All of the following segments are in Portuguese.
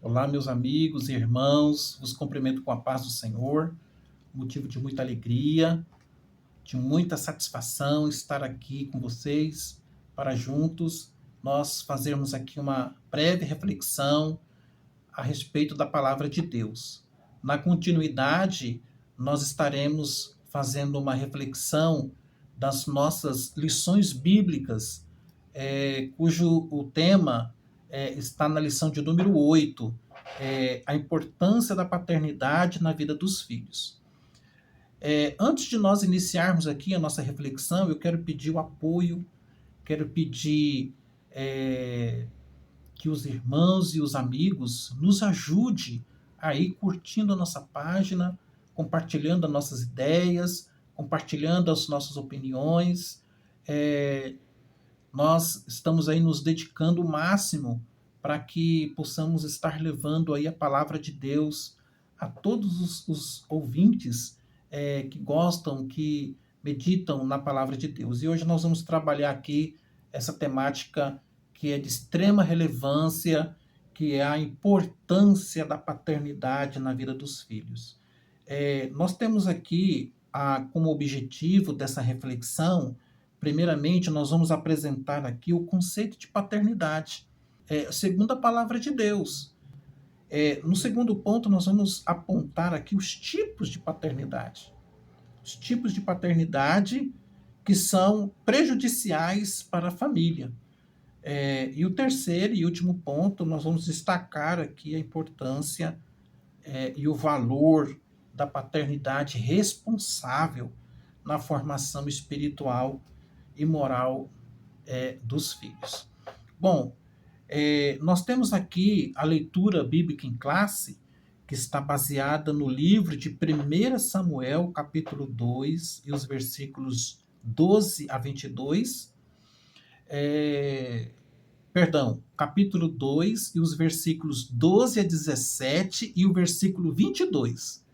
Olá, meus amigos e irmãos, vos cumprimento com a paz do Senhor, motivo de muita alegria, de muita satisfação estar aqui com vocês para juntos nós fazermos aqui uma breve reflexão a respeito da palavra de Deus. Na continuidade, nós estaremos fazendo uma reflexão das nossas lições bíblicas, cujo o tema está na lição de número 8, a importância da paternidade na vida dos filhos. Antes de nós iniciarmos aqui a nossa reflexão, eu quero pedir o apoio, quero pedir que os irmãos e os amigos nos ajudem aí curtindo a nossa página, compartilhando as nossas ideias, compartilhando as nossas opiniões. Nós estamos aí nos dedicando o máximo para que possamos estar levando aí a palavra de Deus a todos os ouvintes que gostam, que meditam na palavra de Deus. E hoje nós vamos trabalhar aqui essa temática que é de extrema relevância, que é a importância da paternidade na vida dos filhos. Nós temos aqui como objetivo dessa reflexão, primeiramente, nós vamos apresentar aqui o conceito de paternidade, segundo a palavra de Deus. No segundo ponto, nós vamos apontar aqui os tipos de paternidade. Os tipos de paternidade que são prejudiciais para a família. E o terceiro e último ponto, nós vamos destacar aqui a importância e o valor da paternidade responsável na formação espiritual e moral dos filhos. Bom, nós temos aqui a leitura bíblica em classe, que está baseada no livro de 1 Samuel, capítulo 2, e os versículos 12 a 22. Capítulo 2 e os versículos 12 a 17 e o versículo 22.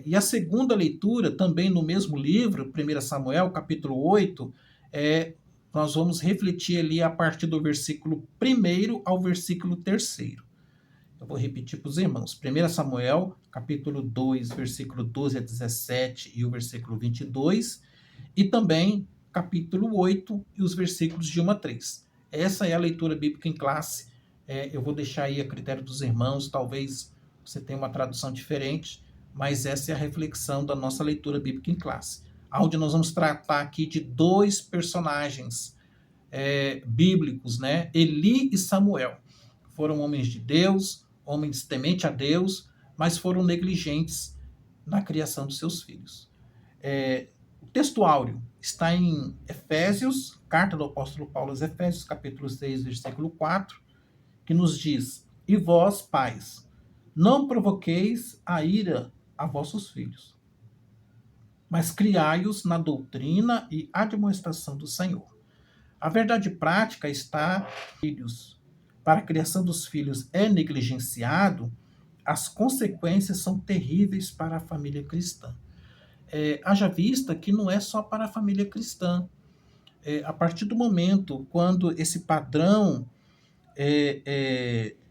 E a segunda leitura, também no mesmo livro, 1 Samuel, capítulo 8, nós vamos refletir ali a partir do versículo 1 ao versículo 3. Eu vou repetir para os irmãos. 1 Samuel, capítulo 2, versículo 12 a 17 e o versículo 22. E também capítulo 8 e os versículos de 1 a 3. Essa é a leitura bíblica em classe. Eu vou deixar aí a critério dos irmãos. Talvez você tenha uma tradução diferente, mas essa é a reflexão da nossa leitura bíblica em classe, onde nós vamos tratar aqui de dois personagens bíblicos, né? Eli e Samuel. Foram homens de Deus, homens temente a Deus, mas foram negligentes na criação dos seus filhos. O texto áureo está em Efésios, carta do apóstolo Paulo aos Efésios, capítulo 6, versículo 4, que nos diz: E vós, pais, não provoqueis a ira a vossos filhos, mas criai-os na doutrina e admoestação do Senhor. A verdade prática está, filhos, para a criação dos filhos é negligenciado, as consequências são terríveis para a família cristã. Haja vista que não é só para a família cristã. A partir do momento quando esse padrão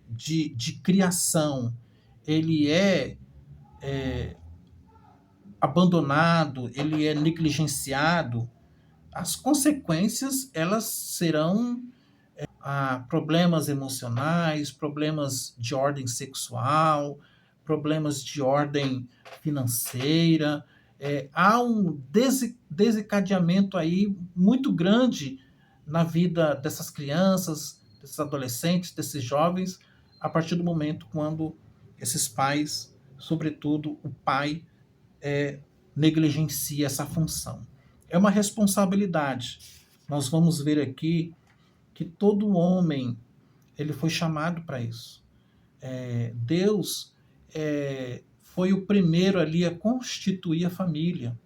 de criação ele é abandonado, ele é negligenciado, as consequências elas serão problemas emocionais, problemas de ordem sexual, problemas de ordem financeira. Há um desencadeamento aí muito grande na vida dessas crianças, desses adolescentes, desses jovens, a partir do momento quando esses pais, sobretudo o pai, negligencia essa função. É uma responsabilidade. Nós vamos ver aqui que todo homem ele foi chamado para isso. Deus foi o primeiro ali a constituir a família.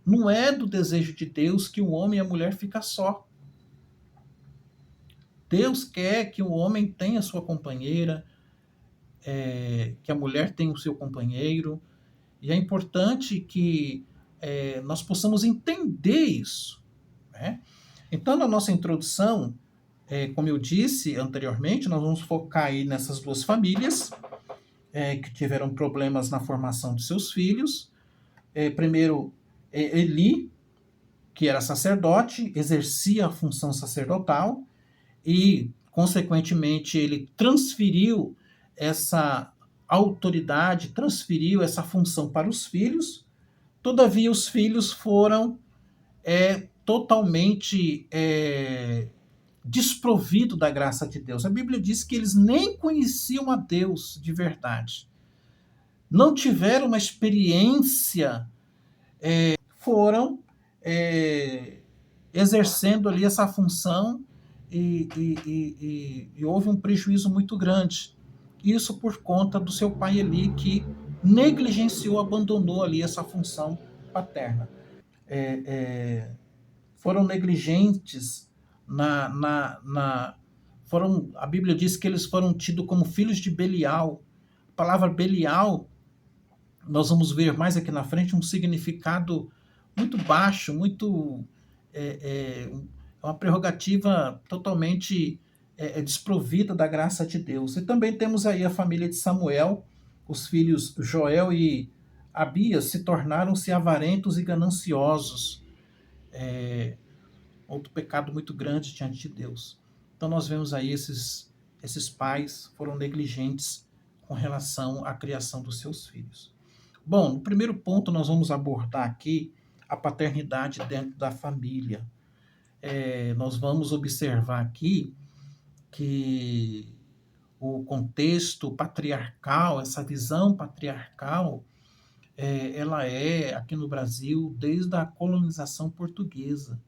Não é do desejo de Deus que o homem e a mulher fiquem só. Deus quer que o homem tenha sua companheira, que a mulher tenha o seu companheiro. E é importante que nós possamos entender isso, né? Então, na nossa introdução, Como eu disse anteriormente, nós vamos focar aí nessas duas famílias que tiveram problemas na formação de seus filhos. Primeiro, Eli, que era sacerdote, exercia a função sacerdotal e, consequentemente, ele transferiu essa autoridade, transferiu essa função para os filhos. Todavia, os filhos foram totalmente desprovidos da graça de Deus. A Bíblia diz que eles nem conheciam a Deus de verdade. Não tiveram uma experiência, foram exercendo ali essa função e houve um prejuízo muito grande. Isso por conta do seu pai Eli, que negligenciou, abandonou ali essa função paterna. Foram negligentes a Bíblia diz que eles foram tidos como filhos de Belial. A palavra Belial, nós vamos ver mais aqui na frente, um significado muito baixo, muito uma prerrogativa totalmente desprovida da graça de Deus. E também temos aí a família de Samuel, os filhos Joel e Abias se tornaram-se avarentos e gananciosos. Outro pecado muito grande diante de Deus. Então nós vemos aí esses pais foram negligentes com relação à criação dos seus filhos. Bom, no primeiro ponto nós vamos abordar aqui a paternidade dentro da família. Nós vamos observar aqui que o contexto patriarcal, essa visão patriarcal, ela aqui no Brasil, desde a colonização portuguesa.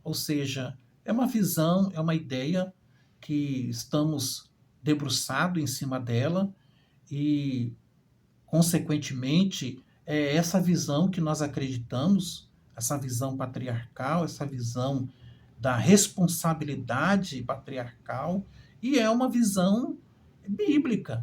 Ou seja, é uma visão, é uma ideia que estamos debruçados em cima dela e, consequentemente, é essa visão que nós acreditamos, essa visão patriarcal, essa visão da responsabilidade patriarcal, e é uma visão bíblica.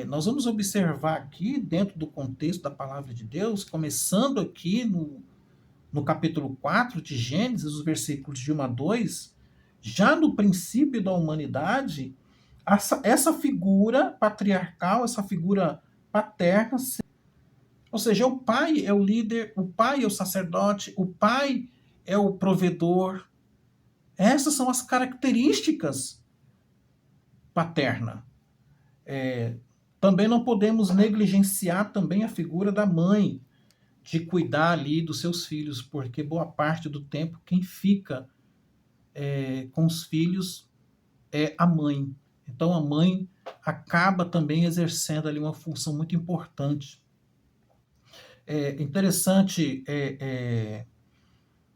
Nós vamos observar aqui, dentro do contexto da palavra de Deus, começando aqui no capítulo 4 de Gênesis, os versículos de 1 a 2, já no princípio da humanidade, essa figura patriarcal, essa figura paterna, ou seja, o pai é o líder, o pai é o sacerdote, o pai é o provedor. Essas são as características paternas. Também não podemos negligenciar também a figura da mãe, de cuidar ali dos seus filhos, porque boa parte do tempo quem fica com os filhos é a mãe. Então a mãe acaba também exercendo ali uma função muito importante. Interessante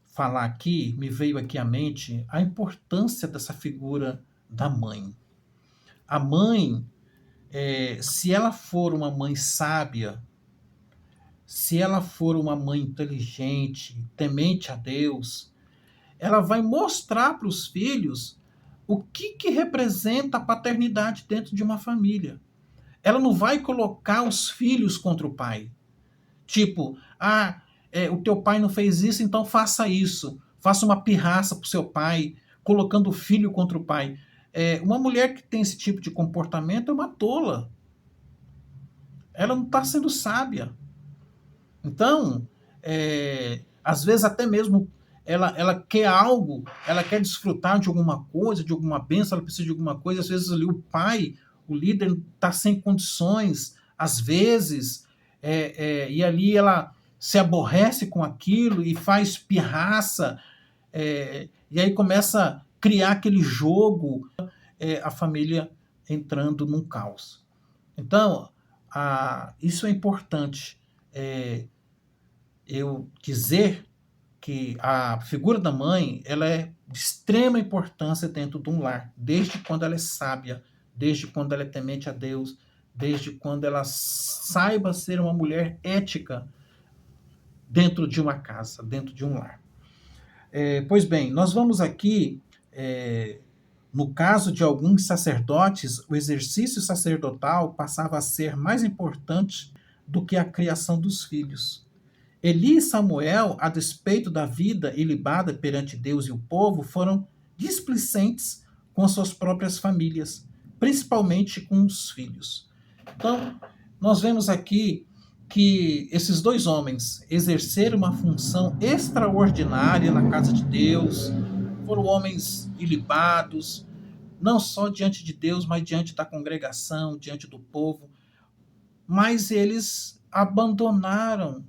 falar aqui, me veio aqui à mente a importância dessa figura da mãe. A mãe, se ela for uma mãe sábia, se ela for uma mãe inteligente, temente a Deus, ela vai mostrar para os filhos o que representa a paternidade dentro de uma família. Ela não vai colocar os filhos contra o pai. Tipo, o teu pai não fez isso, então faça isso. Faça uma pirraça para o seu pai, colocando o filho contra o pai. Uma mulher que tem esse tipo de comportamento é uma tola. Ela não está sendo sábia. Então, às vezes até mesmo ela quer algo, ela quer desfrutar de alguma coisa, de alguma bênção, ela precisa de alguma coisa, às vezes ali o pai, o líder, está sem condições, às vezes, e ali ela se aborrece com aquilo e faz pirraça, e aí começa a criar aquele jogo, a família entrando num caos. Então, isso é importante. Eu dizer que a figura da mãe ela é de extrema importância dentro de um lar, desde quando ela é sábia, desde quando ela é temente a Deus, desde quando ela saiba ser uma mulher ética dentro de uma casa, dentro de um lar. Pois bem, nós vamos aqui, no caso de alguns sacerdotes, o exercício sacerdotal passava a ser mais importante do que a criação dos filhos. Eli e Samuel, a despeito da vida ilibada perante Deus e o povo, foram displicentes com as suas próprias famílias, principalmente com os filhos. Então, nós vemos aqui que esses dois homens exerceram uma função extraordinária na casa de Deus, foram homens ilibados, não só diante de Deus, mas diante da congregação, diante do povo, mas eles abandonaram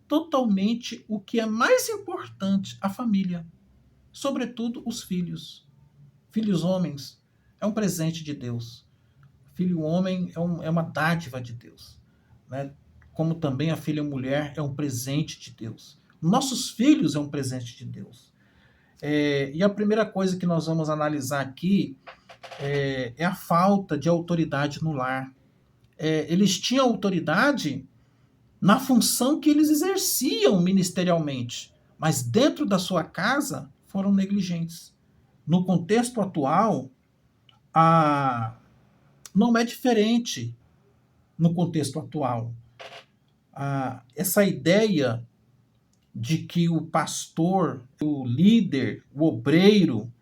totalmente o que é mais importante, a família, sobretudo os filhos. Filhos homens é um presente de Deus. Filho homem é uma dádiva de Deus, né? Como também a filha mulher é um presente de Deus. Nossos filhos é um presente de Deus. E a primeira coisa que nós vamos analisar aqui é a falta de autoridade no lar. Eles tinham autoridade na função que eles exerciam ministerialmente, mas dentro da sua casa foram negligentes. No contexto atual, não é diferente no contexto atual. Essa ideia de que o pastor, o líder, o obreiro,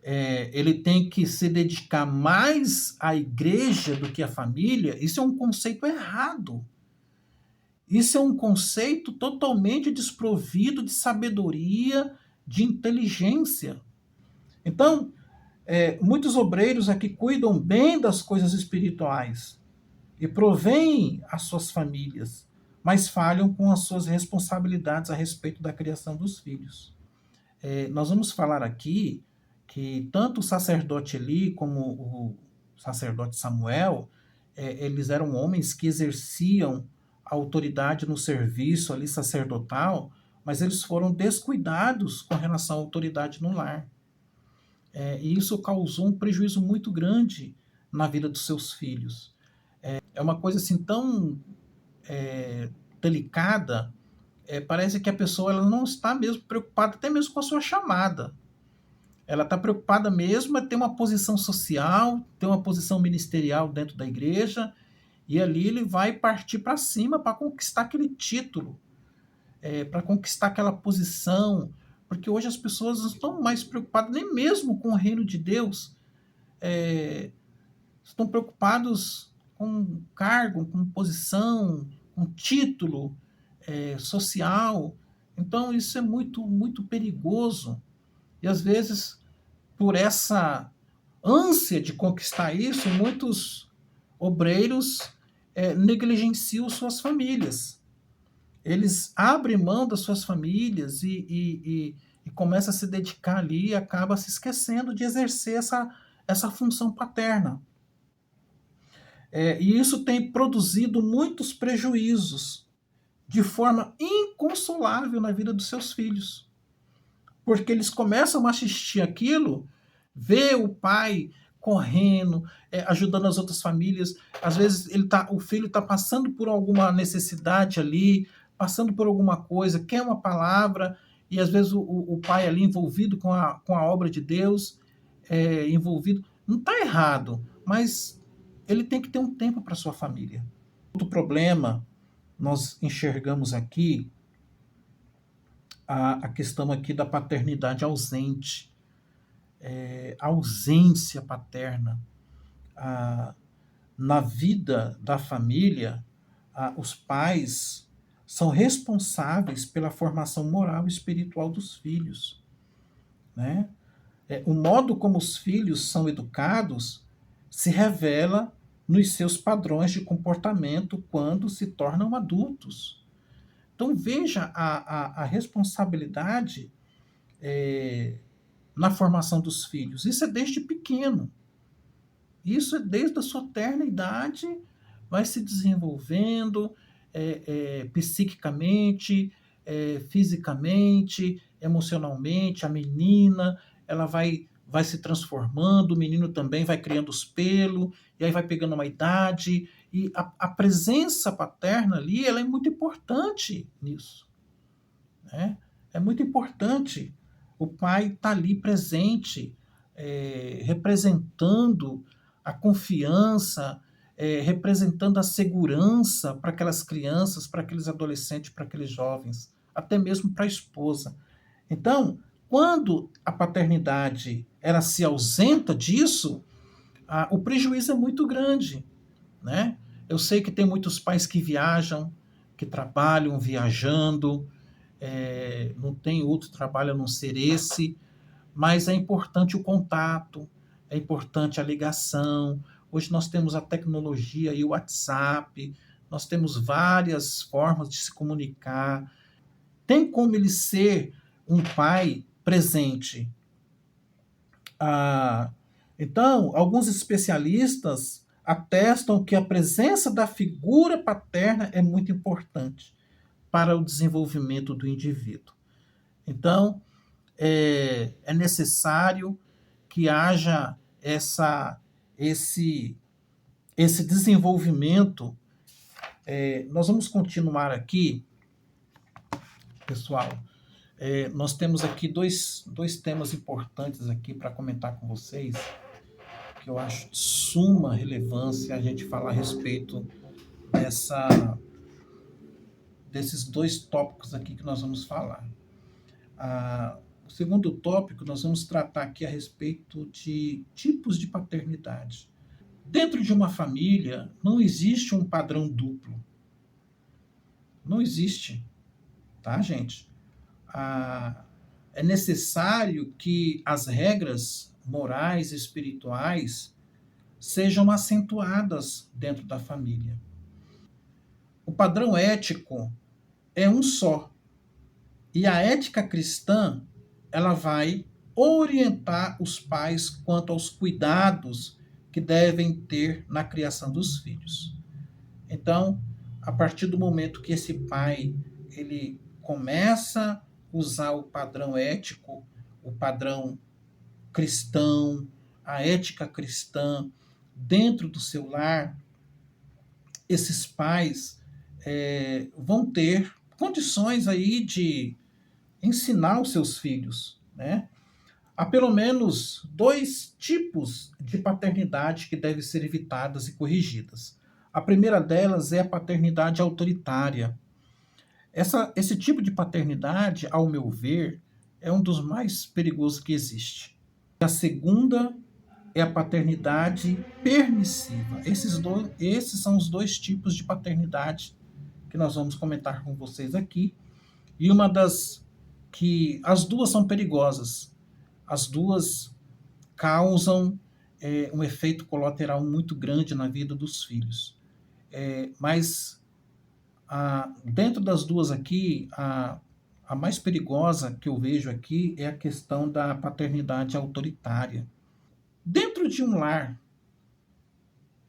ele tem que se dedicar mais à igreja do que à família, isso é um conceito errado. Isso é um conceito totalmente desprovido de sabedoria, de inteligência. Então, muitos obreiros aqui cuidam bem das coisas espirituais e provêm as suas famílias, mas falham com as suas responsabilidades a respeito da criação dos filhos. Nós vamos falar aqui que tanto o sacerdote Eli como o sacerdote Samuel, eles eram homens que exerciam a autoridade no serviço ali sacerdotal, mas eles foram descuidados com relação à autoridade no lar. E isso causou um prejuízo muito grande na vida dos seus filhos. É uma coisa assim tão delicada, parece que a pessoa ela não está mesmo preocupada até mesmo com a sua chamada. Ela está preocupada mesmo em ter uma posição social, ter uma posição ministerial dentro da igreja, e ali ele vai partir para cima para conquistar aquele título, para conquistar aquela posição, porque hoje as pessoas não estão mais preocupadas nem mesmo com o reino de Deus, estão preocupados com cargo, com posição, com título social. Então isso é muito, muito perigoso. E às vezes, por essa ânsia de conquistar isso, muitos obreiros negligenciam suas famílias. Eles abrem mão das suas famílias e começam a se dedicar ali e acaba se esquecendo de exercer essa função paterna. E isso tem produzido muitos prejuízos de forma inconsolável na vida dos seus filhos. Porque eles começam a assistir aquilo, ver o pai correndo, ajudando as outras famílias. Às vezes o filho está passando por alguma necessidade ali, passando por alguma coisa, quer uma palavra, e às vezes o pai ali envolvido com a obra de Deus, envolvido. Não está errado, mas ele tem que ter um tempo para sua família. Outro problema, nós enxergamos aqui a questão aqui da paternidade ausente, a ausência paterna. Na vida da família, os pais são responsáveis pela formação moral e espiritual dos filhos, né? O modo como os filhos são educados se revela nos seus padrões de comportamento quando se tornam adultos. Então veja a responsabilidade na formação dos filhos. Isso é desde pequeno. Isso é desde a sua terna idade, vai se desenvolvendo psiquicamente, fisicamente, emocionalmente. A menina ela vai se transformando, o menino também vai criando os pelos, e aí vai pegando uma idade, e a presença paterna ali ela é muito importante nisso, né? É muito importante. O pai está ali presente, representando a confiança, representando a segurança para aquelas crianças, para aqueles adolescentes, para aqueles jovens, até mesmo para a esposa. Então, Quando a paternidade ela se ausenta disso, o prejuízo é muito grande, né? Eu sei que tem muitos pais que viajam, que trabalham viajando, não tem outro trabalho a não ser esse, mas é importante o contato, é importante a ligação. Hoje nós temos a tecnologia e o WhatsApp, nós temos várias formas de se comunicar. Tem como ele ser um pai presente. Ah, então, alguns especialistas atestam que a presença da figura paterna é muito importante para o desenvolvimento do indivíduo. Então, é necessário que haja esse, esse desenvolvimento. Nós vamos continuar aqui, pessoal. Nós temos aqui dois temas importantes aqui para comentar com vocês, que eu acho de suma relevância a gente falar a respeito desses dois tópicos aqui que nós vamos falar. O segundo tópico, nós vamos tratar aqui a respeito de tipos de paternidade. Dentro de uma família, não existe um padrão duplo. Não existe, tá, gente? É necessário que as regras morais e espirituais sejam acentuadas dentro da família. O padrão ético é um só. E a ética cristã, ela vai orientar os pais quanto aos cuidados que devem ter na criação dos filhos. Então, a partir do momento que esse pai ele começa a usar o padrão ético, o padrão cristão, a ética cristã dentro do seu lar, esses pais vão ter condições aí de ensinar os seus filhos, né? Há pelo menos dois tipos de paternidade que devem ser evitadas e corrigidas. A primeira delas é a paternidade autoritária. Esse tipo de paternidade, ao meu ver, é um dos mais perigosos que existe. A segunda é a paternidade permissiva. Esses são os dois tipos de paternidade que nós vamos comentar com vocês aqui. E as duas são perigosas. As duas causam um efeito colateral muito grande na vida dos filhos. Mas dentro das duas aqui, a mais perigosa que eu vejo aqui é a questão da paternidade autoritária. Dentro de um lar,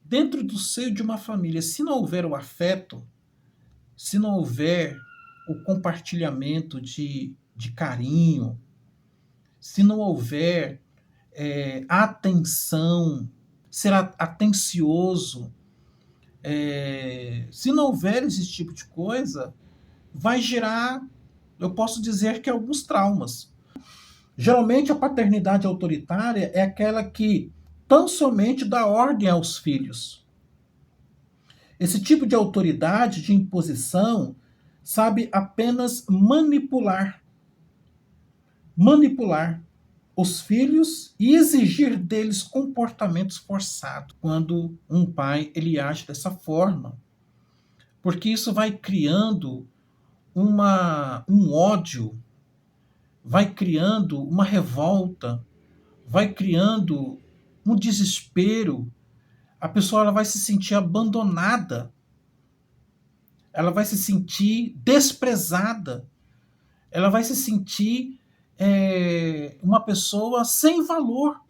dentro do seio de uma família, se não houver o afeto, se não houver o compartilhamento de carinho, se não houver atenção, ser atencioso, se não houver esse tipo de coisa, vai gerar, eu posso dizer que alguns traumas. Geralmente a paternidade autoritária é aquela que tão somente dá ordem aos filhos. Esse tipo de autoridade, de imposição, sabe apenas manipular os filhos e exigir deles comportamentos forçados quando um pai ele age dessa forma. Porque isso vai criando um ódio, vai criando uma revolta, vai criando um desespero. A pessoa ela vai se sentir abandonada, ela vai se sentir desprezada, ela vai se sentir uma pessoa sem valor.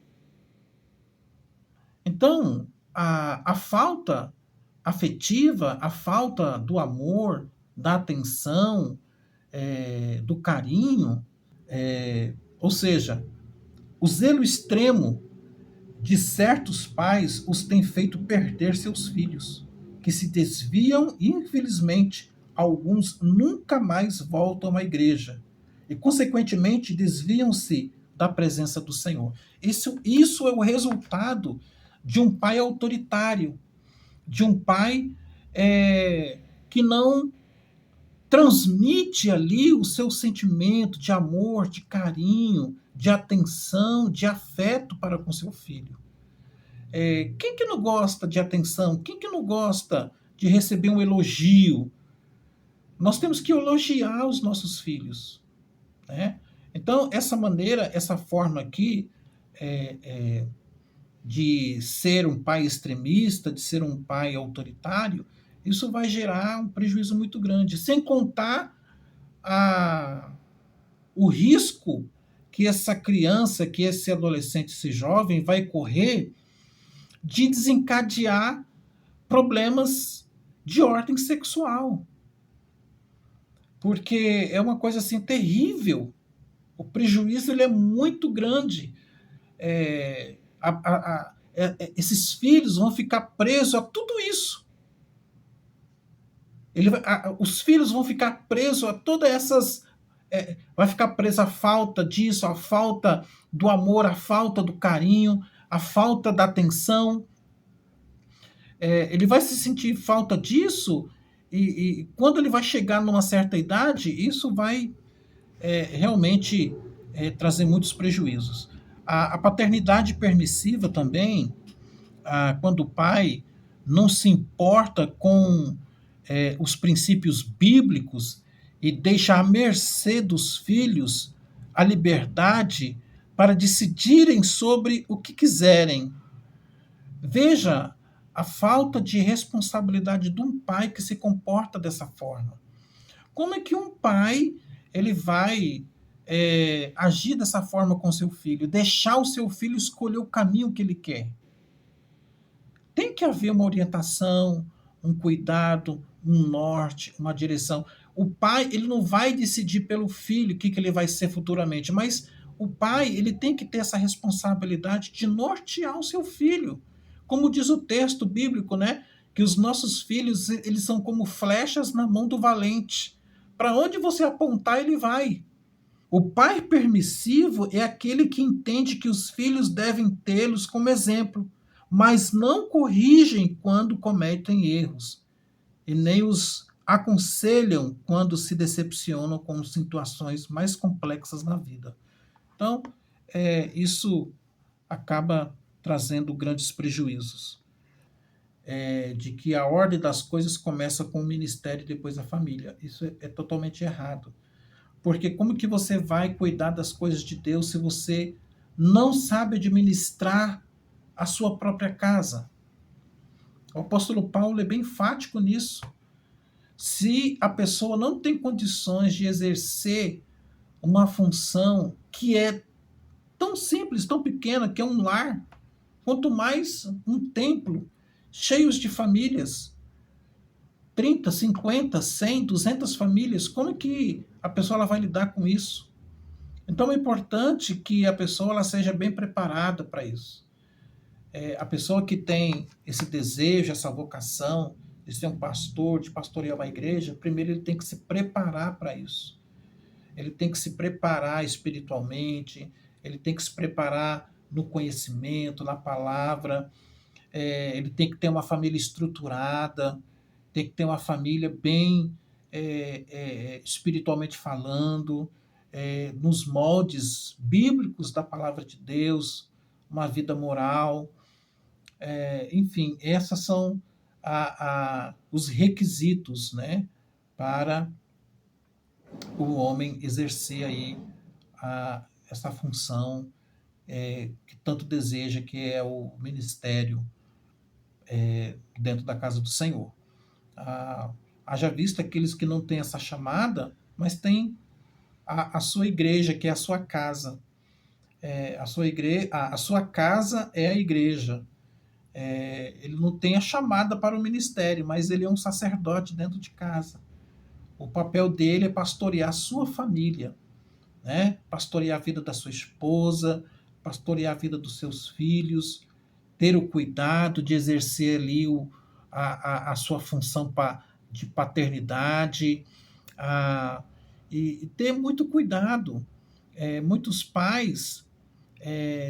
Então, a falta afetiva, a falta do amor, da atenção, do carinho, ou seja, o zelo extremo de certos pais os tem feito perder seus filhos, que se desviam e, infelizmente, alguns nunca mais voltam à igreja e, consequentemente, desviam-se da presença do Senhor. Isso é o resultado de um pai autoritário, de um pai que não transmite ali o seu sentimento de amor, de carinho, de atenção, de afeto para com seu filho. Quem que não gosta de atenção? Quem que não gosta de receber um elogio? Nós temos que elogiar os nossos filhos, né? Então, essa maneira, essa forma aqui de ser um pai extremista, de ser um pai autoritário, isso vai gerar um prejuízo muito grande, sem contar o risco que essa criança, que esse adolescente, esse jovem vai correr de desencadear problemas de ordem sexual. Porque é uma coisa assim terrível. O prejuízo ele é muito grande. Esses filhos vão ficar presos a tudo isso. Os filhos vão ficar presos a todas essas. Vai ficar preso à falta disso, à falta do amor, à falta do carinho, à falta da atenção. Ele vai se sentir falta disso e quando ele vai chegar numa certa idade, isso vai realmente trazer muitos prejuízos. A paternidade permissiva também, quando o pai não se importa com os princípios bíblicos e deixa à mercê dos filhos a liberdade para decidirem sobre o que quiserem. Veja a falta de responsabilidade de um pai que se comporta dessa forma. Como é que um pai ele vai agir dessa forma com seu filho, deixar o seu filho escolher o caminho que ele quer? Tem que haver uma orientação, um cuidado, um norte, uma direção. O pai ele não vai decidir pelo filho o que ele vai ser futuramente, mas o pai ele tem que ter essa responsabilidade de nortear o seu filho. Como diz o texto bíblico, né? Que os nossos filhos eles são como flechas na mão do valente. Para onde você apontar, ele vai. O pai permissivo é aquele que entende que os filhos devem tê-los como exemplo, mas não corrigem quando cometem erros, e nem os aconselham quando se decepcionam com situações mais complexas na vida. Então, isso acaba trazendo grandes prejuízos. De que a ordem das coisas começa com o ministério e depois a família. Isso é totalmente errado. Porque como que você vai cuidar das coisas de Deus se você não sabe administrar a sua própria casa? O apóstolo Paulo é bem enfático nisso. Se a pessoa não tem condições de exercer uma função que é tão simples, tão pequena, que é um lar, quanto mais um templo, cheios de famílias, 30, 50, 100, 200 famílias, como que a pessoa ela vai lidar com isso? Então é importante que a pessoa ela seja bem preparada para isso. A pessoa que tem esse desejo, essa vocação de ser um pastor, de pastorear uma igreja, primeiro ele tem que se preparar para isso. Ele tem que se preparar espiritualmente, ele tem que se preparar no conhecimento, na palavra, ele tem que ter uma família estruturada, tem que ter uma família bem espiritualmente falando, nos moldes bíblicos da palavra de Deus, uma vida moral. Enfim, essas são os requisitos, né, para o homem exercer aí essa função que tanto deseja, que é o ministério dentro da casa do Senhor. Haja visto aqueles que não têm essa chamada, mas têm a sua igreja, que é a sua casa. A sua casa é a igreja. Ele não tem a chamada para o ministério, mas ele é um sacerdote dentro de casa. O papel dele é pastorear a sua família, né? Pastorear a vida da sua esposa, pastorear a vida dos seus filhos, ter o cuidado de exercer ali a sua função de paternidade, e ter muito cuidado. Muitos pais,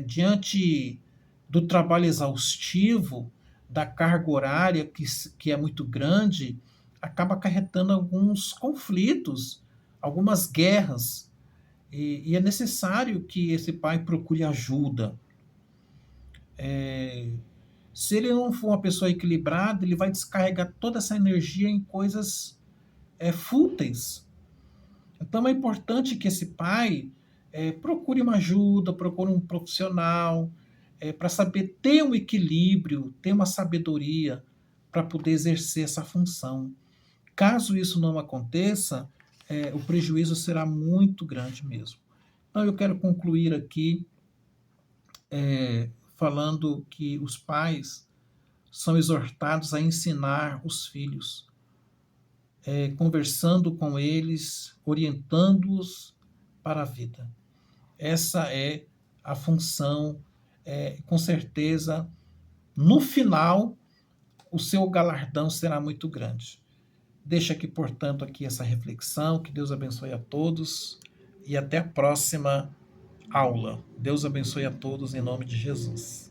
diante do trabalho exaustivo, da carga horária que é muito grande, acaba acarretando alguns conflitos, algumas guerras, e é necessário que esse pai procure ajuda. Se ele não for uma pessoa equilibrada, ele vai descarregar toda essa energia em coisas fúteis. Então é importante que esse pai procure uma ajuda, procure um profissional, para saber ter um equilíbrio, ter uma sabedoria para poder exercer essa função. Caso isso não aconteça, o prejuízo será muito grande mesmo. Então eu quero concluir aqui falando que os pais são exortados a ensinar os filhos, conversando com eles, orientando-os para a vida. Essa é a função, com certeza, no final, o seu galardão será muito grande. Deixa aqui, portanto, aqui essa reflexão, que Deus abençoe a todos e até a próxima aula. Deus abençoe a todos em nome de Jesus.